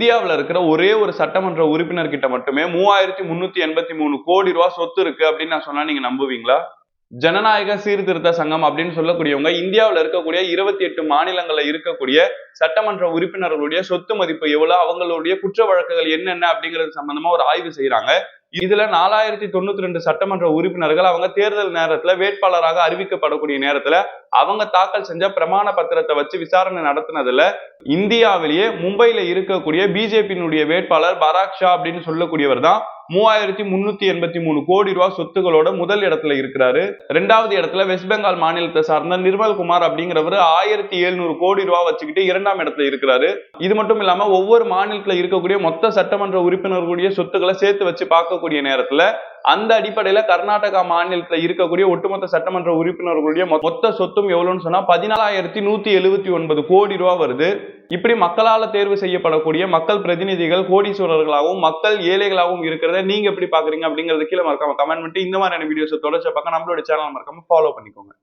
இந்தியாவில் இருக்கிற ஒரே ஒரு சட்டமன்ற உறுப்பினர் கிட்ட மட்டுமே 3383 கோடி ரூபாய் சொத்து இருக்கு அப்படின்னு நான் சொன்னா நீங்க நம்புவீங்களா? ஜனநாயக சீர்திருத்த சங்கம் அப்படின்னு சொல்லக்கூடியவங்க இந்தியாவில் இருக்கக்கூடிய 28 மாநிலங்கள்ல இருக்கக்கூடிய சட்டமன்ற உறுப்பினர்களுடைய சொத்து மதிப்பு எவ்வளவு, அவங்களுடைய குற்ற வழக்குகள் என்னென்ன அப்படிங்கிறது சம்பந்தமா ஒரு ஆய்வு செய்யறாங்க. இதுல 4092 சட்டமன்ற உறுப்பினர்கள் அவங்க தேர்தல் நேரத்துல வேட்பாளராக அறிவிக்கப்படக்கூடிய நேரத்துல அவங்க தாக்கல் செஞ்ச பிரமாண பத்திரத்தை வச்சு விசாரணை நடத்தினதுல இந்தியாவிலேயே மும்பையில இருக்கக்கூடிய பிஜேபியினுடைய வேட்பாளர் பராக் ஷா அப்படின்னு சொல்லக்கூடியவர் தான் 3383 கோடி ரூபாய் சொத்துகளோட முதல் இடத்துல இருக்கிறாரு. இரண்டாவது இடத்துல வெஸ்ட் பெங்கால் மாநிலத்தை சார்ந்த நிர்மல் குமார் அப்படிங்கிறவர் 1700 கோடி ரூபாய் வச்சுக்கிட்டு இரண்டாம் இடத்துல இருக்கிறாரு. இது மட்டும் இல்லாம ஒவ்வொரு மாநிலத்துல இருக்கக்கூடிய மொத்த சட்டமன்ற உறுப்பினர்களுடைய சொத்துக்களை சேர்த்து வச்சு பார்க்கக்கூடிய நேரத்துல அந்த அடிப்படையில கர்நாடகா மாநிலத்துல இருக்கக்கூடிய ஒட்டுமொத்த சட்டமன்ற உறுப்பினர்களுடைய மொத்த சொத்தும் எவ்வளவுன்னு சொன்னா 14,179 கோடி ரூபாய் வருது. இப்படி மக்களால தேர்வு செய்யப்படக்கூடிய மக்கள் பிரதிநிதிகள் கோடீஸ்வரர்களாகவும் மக்கள் ஏழைகளாகவும் இருக்கிறத நீங்க எப்படி பாக்குறீங்க அப்படிங்கறது கீழே மறக்காம கமெண்ட் பண்ணிட்டு இந்த மாதிரியான வீடியோஸ் தொடர்ச்சி பார்க்க நம்மளோட சேனல் மறக்காம ஃபாலோ பண்ணிக்கோங்க.